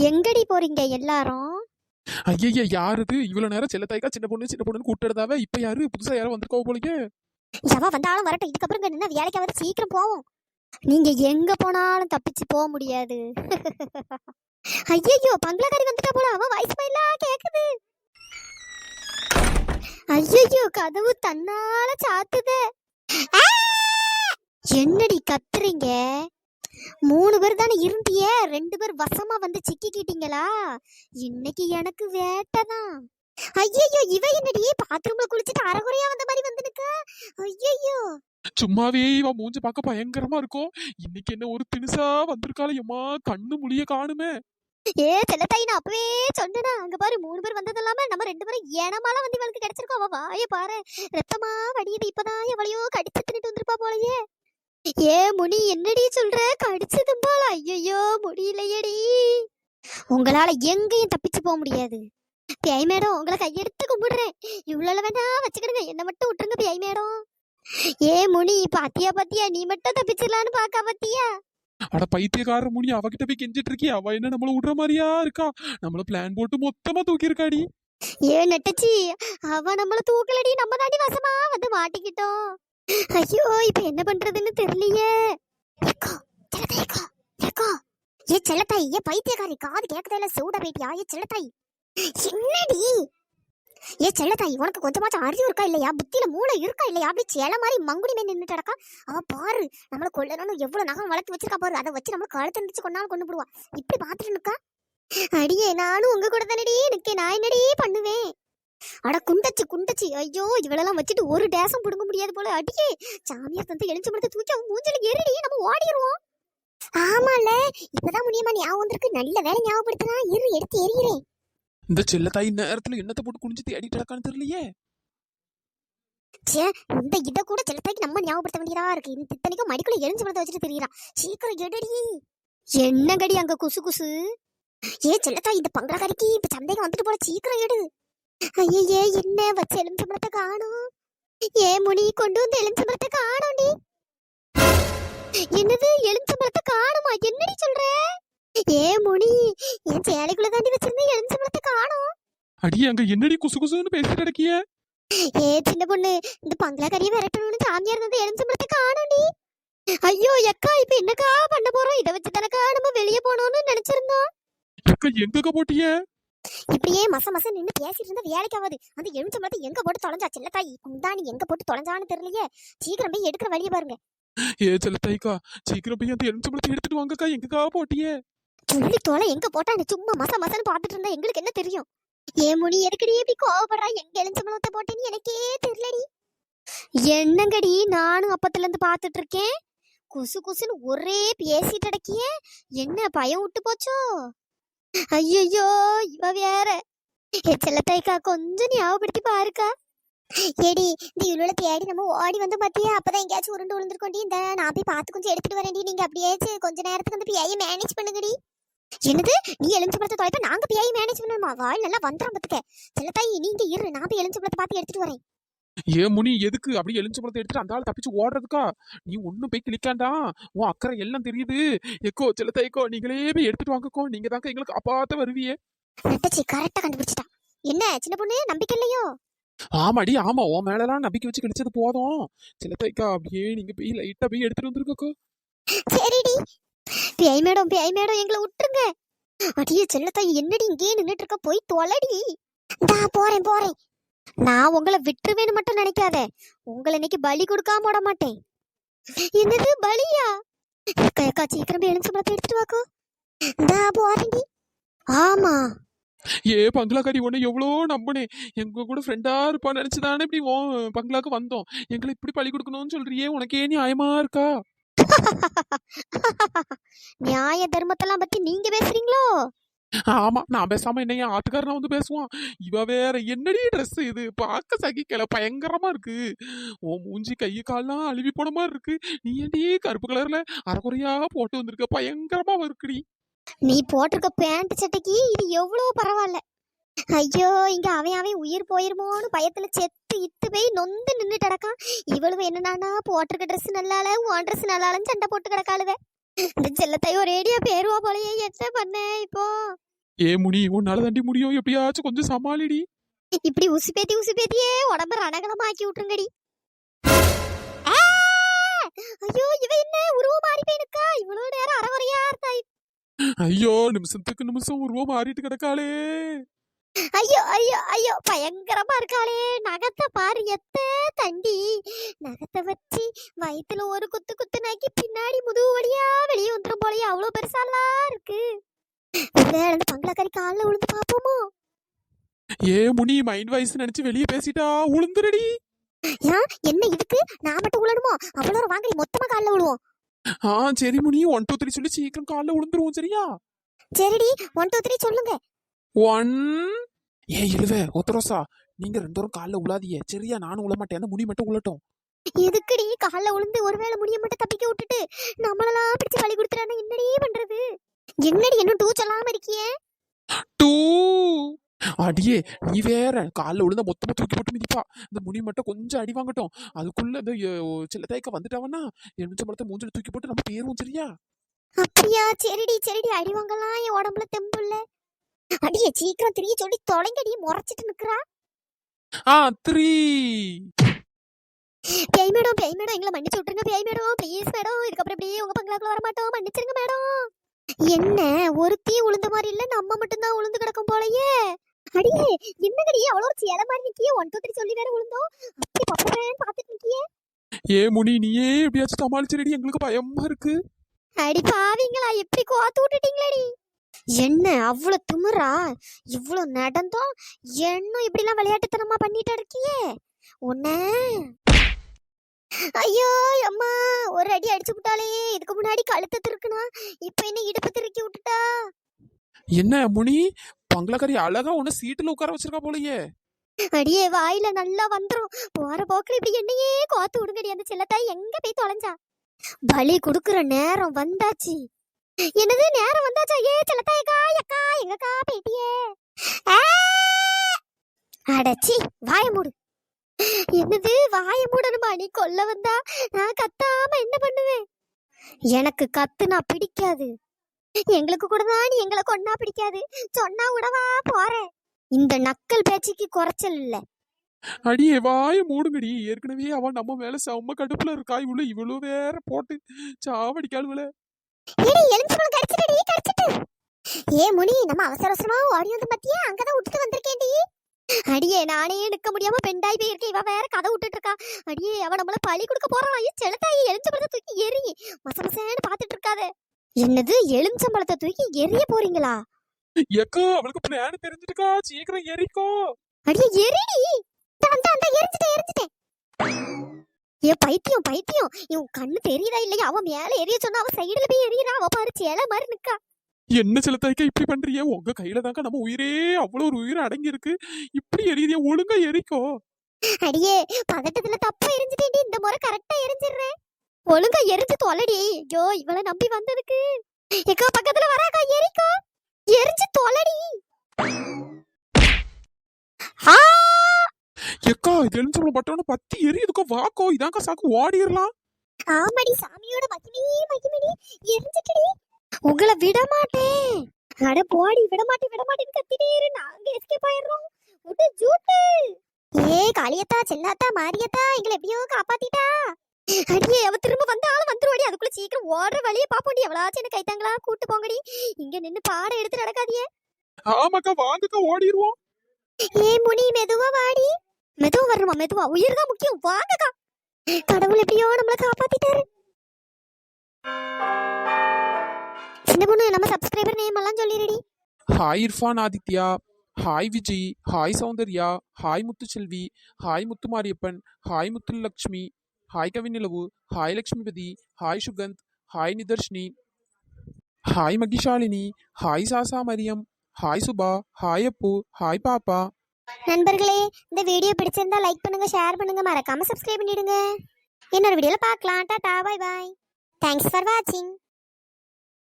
எங்கடி போறீங்க எல்லாரும்? ஐயய்ய யாரு இது இவ்வளவு நேரம் செல்லத்தாய்க்கா சின்ன பொண்ணுன்னு கூப்பிட்டுறதாவ இப்ப யாரு புதுசா யாரோ வந்திருக்கோ போலீங்க. எவ வந்தாலும் வரட்டும், இதுக்கப்புறம் என்ன வேலைக்காவது சீக்கிரம் போவோம். நீங்க எங்க போனாலும் தப்பிச்சு போக முடியாது. ஐயோ பங்களாக்காரி வந்துட்டா போல, அவ வாய்ஸ் மைலா கேக்குது. ஐயோ கதவு தன்னால சாத்துதே. என்னடி கத்துறீங்க? 3 பேர் தானே இருந்திய, 2 பேர் வசமா வந்து சிக்கிக்கிட்டீங்களா? இன்னைக்கு எனக்கு வேட்டைதான். ஐயோ இவ என்னடி பாத்ரூம்ல குளிச்சிட்டு அரைகுறையா வந்த மாதிரி வந்து நிக்கா? ஐயோ சும்மாவே இவன் மூஞ்சி பார்க்க பயங்கரமா இருக்கும். இன்னைக்கு என்ன ஒரு தினுசா வந்திருக்காளே எம்மா, கண்ணு முடிய காணுமே. செல்லத்தாய், நான் அப்பவே சொன்னேனா, அங்க பாரு 3 பேர் வந்தது இல்லாம நம்ம 2 பேரும் ஏனமால வந்து இவளுக்கு கிடைச்சிருக்கோம். அவ வாய பாரு, ரத்தமா வடியுது. இப்பதான் எவளையோ கடிச்சு தின்னுட்டு வந்திருப்பா போலயே. முனி என்னடி சொல்ற? கடிச்சதும் போல? ஐயோ முடியலையடி. உங்களால எங்கேயும் தப்பிச்சு போக முடியாது. பேய் மேடம், உங்களை கையெடுத்து கும்பிடுறேன். இவ்வளவு வேணா வச்சுக்கிடுங்க, என்ன மட்டும் விட்டுருங்க பேய் மேடம். முனி பாத்தியா நீ மட்டும் தப்பிச்சிடலான்னு பாக்கா பாத்தியா? அட பைத்தியக்கார முனி, அவகிட்ட போய் கெஞ்சிட்டு இருக்கியா? அவ என்ன நம்மள விடுற மாதிரியா இருக்கா? நம்மள பிளான் போட்டு மொத்தமா தூக்கி இருக்காடி. நெட்டச்சி, அவ நம்மள தூக்கலடி, நம்ம தாண்டி வசமா வந்து மாட்டிக்கிட்டோம். ஐயோ இப்ப என்ன பண்றதுன்னு தெரியலையே. செல்லத்தாய், பைத்தியக்காரி, காது கேட்கல சூட போயிட்டியா? செல்லத்தாய் என்னடி? செல்லத்தாய், உனக்கு கொஞ்சமாச்சும் அறிவு இருக்கா இல்லையா? புத்தியில மூளை இருக்கா இல்லையா? அப்படி சேல மாதிரி மங்குடி மேல் நின்றுட்டு கிடக்கா. அவ பாரு, நம்மள கொல்லணும்னு எவ்வளவு நகம் வளர்த்து வச்சிருக்கா பாரு. அதை வச்சு நம்மள கழுத்து நினைச்சு கொண்டாலும் கொண்டு போடுவா. இப்படி பாத்துட்டு நிக்கா. அடியே, நானும் உங்க கூட தானடி நிக்க, நான் என்னடி பண்ணுவேன்? அட குண்டச்சி, ஐயோ இவளெல்லாம் வச்சுட்டு ஒரு டேசம் புடுங்க முடியாது போல. அடியே, சாமியார் தந்து எழுச்சி படத்தை தூக்கி அவன் மூஞ்சில ஏறி நம்ம ஓடிடுவோம். ஆமால, இப்பதான் முடியுமா ஞாபகம் வந்திருக்கு. நல்ல வேலை ஞாபகப்படுத்தினா, எடுத்து எறிகிறேன். இந்த செல்லத்தாய் நேரத்துல என்னத்தை போட்டு குனிஞ்சு தேடிட்டு இருக்கான்னு தெரியலையே. இந்த இத கூட செல்லத்தாய்க்கு நம்ம ஞாபகப்படுத்த வேண்டியதா இருக்கு. இந்த இத்தனைக்கும் மடிக்குள்ள எரிஞ்சு படத்தை வச்சுட்டு தெரியறா. சீக்கிரம் எடுடி. என்னங்கடி அங்க குசு குசு? செல்லத்தாய், இந்த பங்களாக்காரிக்கு இப்ப சந்தேகம் வந்துட்டு போல. சீக்கிரம் எடு. ஐயே, என்ன வச்ச எலுமிச்சம்பழத்தை காணோம். முனி கொண்டு வந்து எலுமிச்சம்பழத்தை காணோண்டி. என்னது, எலுமிச்சம்பழத்தை காணுமா? என்னடி சொல்ற? முனி, என் சேலைக்குள்ள தாண்டி வச்சிருந்தேன், எலுமிச்சம்பழத்தை காணோம். அடி, அங்க என்னடி குசு குசுன்னு பேசிட்டு கிடக்கிய? சின்ன பொண்ணு, இந்த பங்களாக்காரியை விரட்டணும்னு சாமியார் வந்து எலுமிச்சம்பழத்தை காணோண்டி. ஐயோ எக்கா, இப்ப என்னக்கா பண்ண போறோம்? இதை வச்சு தானக்கா நம்ம வெளியே போனோம்னு நினைச்சிருந்தோம். எங்க போட்டிய? இப்படியே மச நின்னு பேசிட்டு இருந்தா வேலைக்கு ஆகாது. அந்த எலுமிச்சம்பழத்தை எங்க போட்டு தொலைஞ்சா? செல்லத்தாய், குந்தாணி எங்க போட்டு தொலைஞ்சான்னு தெரியலையே. சீக்கிரம் போய் எடுக்கிற வழியை பாருங்க. செல்லத்தாய்க்கா, சீக்கிரம் போய் அந்த எலுமிச்சம்பழத்தை எடுத்துட்டு வாங்கக்கா. எங்கக்கா போட்டிய? சொல்லி தோலை, எங்க போட்டான்னு சும்மா மசன்னு பாத்துட்டு இருந்தா எங்களுக்கு என்ன தெரியும்? முனி எதுக்கடி இப்படி கோவப்படுறா? எங்க எலுமிச்சம்பழத்தை போட்டேன்னு எனக்கே தெரியலடி. என்னங்கடி, நானும் அப்பத்துல இருந்து பாத்துட்டு இருக்கேன். குசு குசுன்னு ஒரே பேசிட்டு அடக்கிய. என்ன பயம் விட்டு போச்சோ? ஐயோ இவ வேற. செல்லத்தாய்க்கா, கொஞ்சம் ஞாபகப்படுத்தி பாருக்கா. ஏடி, இந்த இவ்வளவு தேடி நம்ம ஓடி வந்து பாத்தியா? அப்பதான் எங்கேயாச்சும் உருண்டு விழுந்துருக்கோண்டி. இந்த நான் போய் பார்த்து கொஞ்சம் எடுத்துட்டு வரேன்டி. நீங்க அப்படியே கொஞ்ச நேரத்துக்கு வந்து பிஐ மேனேஜ் பண்ணுங்கடி. என்னது, நீ எலுமிச்சம்பழத்தை தொலைப்ப நாங்க பிஐ மேனேஜ் பண்ணணுமா? வாய் நல்லா வந்துடும் பத்துக்க. செல்லத்தாய், நீங்க இரு, நான் போய் எலுமிச்சம்பழத்தை பார்த்து எடுத்துட்டு வரேன். முனி, எதுக்கு அப்படி எலுமிச்சம்பழத்தை எடுத்துட்டு அந்த ஆள் தப்பிச்சு ஓடுறதுக்கா? நீ ஒன்னும் போய் கிளிக்காண்டா. உன் அக்கறை எல்லாம் தெரியுது. எக்கோ செல்லத்தாய்க்கோ, நீங்களே போய் எடுத்துட்டு வாங்கக்கோ. நீங்க தாங்க எங்களுக்கு அப்பாத்த வருவியே. நெட்டச்சி கரெக்டா கண்டுபிடிச்சிட்டா. என்ன சின்ன பொண்ணு, நம்பிக்கை இல்லையோ? ஆமாடி, ஆமா, உன் மேலலாம் நம்பிக்கை வச்சு கிடைச்சது போதும். செல்லத்தாய்க்கா, அப்படியே நீங்க போய் லைட்டா போய் எடுத்துட்டு வந்துருக்கோ. சரிடி. பிஐ மேடம், எங்களை விட்டுருங்க. அடியே செல்லத்தாய், என்னடி இங்கே நின்னுட்டு இருக்க? போய் தொலைடி. போறேன். நான் உங்களை விட்டுருவேன்னு மட்டும் நினைக்காத. உங்களை இன்னைக்கு பலி கொடுக்காம விட மாட்டேன். என்னது, பலியா? அக்கா சீக்கிரம் எலுமிச்சம்பழத்தை எடுத்துட்டு வாக்கோ. போறேன்டி. ஆமா, பங்களாக்காரி, உன்னை எவ்வளோ நம்பினேன். எங்க கூட ஃப்ரெண்டா இருப்பா நினைச்சுதானே இப்படி பங்களாக்கு வந்தோம். எங்களை இப்படி பழி கொடுக்கணும்னு சொல்றியே, உனக்கே நியாயமா இருக்கா? நியாய தர்மத்தெல்லாம் பத்தி நீங்க பேசுறீங்களோ? ஆமா, நான் பேசாம என்னைய ஆத்துக்காரனா வந்து பேசுவான். இவ வேற, என்னடி ட்ரெஸ் இது? பார்க்க சகிக்கல, பயங்கரமா இருக்கு. உன் மூஞ்சி கை கால்லாம் அழுவி போன மாதிரி இருக்கு. நீ ஏன்டி கருப்பு கலர்ல அரைக்குறையா போட்டு வந்திருக்க? பயங்கரமா இருக்குடி. நீ போட்டிருக்க பேண்ட் சட்டைக்கு இது எவ்வளவு பரவாயில்ல. ஐயோ, இங்க அவன் உயிர் போயிருமோன்னு பயத்துல செத்து இத்து போய் நொந்து நின்னுட்டு கிடக்கான். இவ்வளவு என்னன்னா போட்டிருக்க ட்ரெஸ் நல்லால, உன் ட்ரெஸ் நல்லாலன்னு சண்டை போட்டு கிடக்காளுவே. இந்த செல்லத்தையும் ஒரேடியா பேருவா போலயே என்ன பண்ண இப்போ? ஏ முனி உன்னால தாண்டி முடியும் எப்படியாச்சும் கொஞ்சம் சமாளிடி. இப்படி உசுப்பேத்தியே உடம்ப ரணகலமாக்கி விட்டுருங்கடி. ஆ! ஐயோ இவ என்ன உருவம் மாறி போயிருக்கா? இவ்வளவு நேரம் அறகுறையா இருந்தா. ஐயோ நிமிஷத்துக்கு நிமிஷம் உருவம் மாறிட்டு கிடக்காளே. ஐயோ ஐயோ ஐயோ பயங்கரமா இருக்காளே. நகத்தை பாரு எத்த தண்டி. நகத்தை வச்சு வயித்துல ஒரு குத்து குத்துனாக்கி பின்னாடி முதுகு வழியா வெளியே வந்துரும் போலயே. அவ்வளவு பெருசாலாம் இருக்கு. ஒருவேளை அந்த பங்களாக்கறி காலில் விழுந்து பாப்போமோ? ஏ முனி மைண்ட் வாய்ஸ் நினைச்சு வெளியே பேசிட்டா உளுந்துருடி. ஏன் என்ன இதுக்கு நான் மட்டும் விழணுமோ? அவ்வளோ வாங்கி மொத்தமா காலில் விழுவோம். சரி முனி 1 2 3 சொல்லி சீக்கிரம் காலைல விழுந்துருவோம் சரியா? சரிடி 1 2 3 சொல்லுங்க. 1 ஏ இழுவ ஒத்தரோசா நீங்க 2 பேரும் காலைல உழாதீங்க சரியா? நானும் உழ மாட்டேன், அந்த முனி மட்டும் உழட்டும். எதுக்குடி காலில் விழுந்து ஒருவேளை முடிய மட்டும் தப்பிக்க விட்டுட்டு நம்மளெல்லாம் பிடிச்சு வழி கொடுத்துறானா என்னடி பண்றது? என்னடி இன்னும் 2 சொல்லாம இருக்கியே? 2 அடியே நீ வேற காலைல விழுந்தா மொத்தமா தூக்கி போட்டு மிதிப்பா. இந்த முனி மட்டும் கொஞ்சம் அடி வாங்கட்டும். அதுக்குள்ள இந்த சில தயக்க வந்துட்டாவன்னா எலுமிச்சம்பழத்தை மூஞ்சில தூக்கி போட்டு நம்ம பேருவோம் சரியா? அப்படியா? சரிடி சரிடி அடி வாங்கலாம். என் உடம்புல தெம்பு இல்ல. அடியே சீக்கிரம் 3 சொல்லி தொலைங்கடி. முறைச்சிட்டு நிக்கிறா. 3 பேய் மேடம் எங்களை மன்னிச்சு விட்டுருங்க பேய் மேடம். ப்ளீஸ் மேடம், இதுக்கப்புறம் இப்படியே உங்க பங்களாக்குள்ள வர மாட்டோம். மன்னிச்சிருங்க மேடம். என்ன ஒருத்தி உளுந்த மாதிரி இல்ல, நம்ம மட்டும்தான் உளுந்து கிடக்கும் போலயே. அடியே என்னங்கடி அவ்வளோ ஒரு சேலை மாதிரி நிக்கியே? 1 2 3 சொல்லி வேற உளுந்தோம். அப்படி பப்பறேன்னு பாத்துட்டு நிக்கியே. ஏ முனி நீயே எப்படியாச்சும் சமாளிச்சிருடி, எங்களுக்கு பயமா இருக்கு. அடி பாவீங்களா எப்படி கோத்து விட்டுட்டீங்களடி? என்ன அவ்வளவு திமிரா? இவ்வளவு நடந்தோம் இன்னும் இப்படிலாம் விளையாட்டுத்தனமா பண்ணிட்டு இருக்கியே உன்ன. ஐயோ அம்மா ஒரு அடி அடிச்சு விட்டாலே. இதுக்கு முன்னாடி கழுத்தை திருக்குனா இப்ப என்ன இடுப்பு திருக்கி விட்டுட்டா. என்ன முனி பங்களாக்கறி அழகா உன்ன சீட்டுல உட்கார வச்சிருக்கா போலயே. அடியே வாயில நல்லா வந்துரும். போற போக்குல இப்படி என்னையே கோத்து விடுங்கடி. அந்த செல்லத்தாய் எங்க போய் தொலைஞ்சா? பலி கொடுக்குற நேரம் வந்தாச்சு. என்னது நேரம் வந்தாச்சா? ஏ செல்லத்தாயக்கா அக்கா எங்கக்கா பேட்டியே? அடச்சி வாய மூடு. என்னது வாய மூடணுமா? நீ கொல்ல வந்தா நான் கத்தாம என்ன பண்ணுவேன்? எனக்கு கத்துனா பிடிக்காது. எங்களுக்கு கூட தான் நீ எங்களை கொன்னா பிடிக்காது. சொன்னா விடவா போறேன். இந்த நக்கல் பேச்சுக்கு குறைச்சல் இல்ல. அடியே வாய மூடுங்கடி. ஏற்கனவே அவன் நம்ம மேல செம்ம கடுப்புல இருக்கா. இவ்வளவு வேற போட்டு சாவடிக்காளுவல. ஏடி எலுமிச்சம்பழம் கடிச்சிட்டடி கடிச்சிட்டு. ஏ முனி நம்ம அவசர அவசரமா ஓடி வந்து பத்தியா அங்கதான் விட்டுட்டு வந்திருக்கேன்டி. அடியே நானே நிக்க முடியாம பெண்டாய் போயிருக்கேன். இவ வேற கதை விட்டுட்டு இருக்கா. அடியே அவ நம்மள பழி கொடுக்க போறான். செல்லத்தாயி எலுமிச்சம்பழத்தை தூக்கி எறி. மசமசேன்னு பாத்துட்டு இருக்காத. என்னது எலுமிச்சம்பழத்தை தூக்கி எரிய போறீங்களா? எக்கோ அவளுக்கு பிளான் தெரிஞ்சிருக்கா. சீக்கிரம் எரிக்கோ. அடியே எரிடி. அந்த எரிஞ்சிட்டேன். ஏ பைத்தியம் இவன் கண்ணு தெரியுதா இல்லையா? அவன் மேல எரிய சொன்னா அவன் சைடுல போய் எரியறா. அவ பாரு சேலை மாதிரி நிக்கா. என்ன செலுத்தாய்க்கா இப்படி பண்றிய? உங்க கையில தாங்க நம்ம உயிரே அவ்வளவு ஒரு உயிர் அடங்கி இருக்கு. இப்படி எரியுதியா? ஒழுங்கா எரிக்கோ. அடியே பதட்டத்துல தப்பா எரிஞ்சிட்டேன்டி. இந்த முறை கரெக்டா எரிஞ்சிடுறேன். ஒழுங்கா எரிஞ்சு தொலைடி. ஐயோ இவளை நம்பி வந்ததுக்கு. எக்கா பக்கத்துல வராக்கா எரிக்கோ. எரிஞ்சு தொலைடி. எக்கா இது எலுமிச்சம்பழம் பட்டவன பத்தி எரியுதுக்கோ. வாக்கோ இதாங்க சாக்கு ஓடிரலாம். ஆமாடி சாமியோட மகிமைடி எரிஞ்சிட்டடி. உங்களை விட மாட்டேன். அட போடி விடமாட்டேன்னு கத்திட்டே இரு. நாங்க எஸ்கேப் ஆயிடுறோம். விட்டு ஜூட்டு. ஏ காளியத்தா செல்லாத்தா மாரியத்தா எங்களை எப்படியோ காப்பாத்திட்டா. அடியே அவ திரும்ப வந்தாலும் வந்துருவாடி. அதுக்குள்ள சீக்கிரம் ஓடுற வழியை பாப்போண்டி. எவ்வளாச்சும் என்ன கைத்தாங்களா கூட்டு போங்கடி. இங்க நின்னு பாடம் எடுத்து நடக்காதியே. ஆமாக்கா வாங்கக்கா ஓடிடுவோம். ஏ முனி மெதுவா வாடி. மெதுவா வரணுமா? மெதுவா உயிர் தான் முக்கியம். வாங்கக்கா. கடவுள் எப்படியோ நம்மள காப்பாத்திட்டாரு. சின்ன பொண்ணு நம்ம சப்ஸ்கிரைபர் நேம் எல்லாம் சொல்லிடுடி. Hi Irfan Aditya, hi Vijay, hi Soundarya, hi Muthuselvi, hi Muthumariappan, hi Muthulakshmi, hi Kavinilavu, hi Lakshmipathi, hi Sukanth, hi Nidharshini, hi Mahishalini, hi Sasha Mariyam, hi Subha, hi Appu, hi பாப்பா. நண்பர்களே இந்த வீடியோ பிடிச்சிருந்தா லைக் பண்ணுங்க, ஷேர் பண்ணுங்க, மறக்காம சப்ஸ்கிரைப் பண்ணிடுங்க. இன்னொரு வீடியோல பார்க்கலாம். Tata bye bye. Thanks for வாட்சிங்.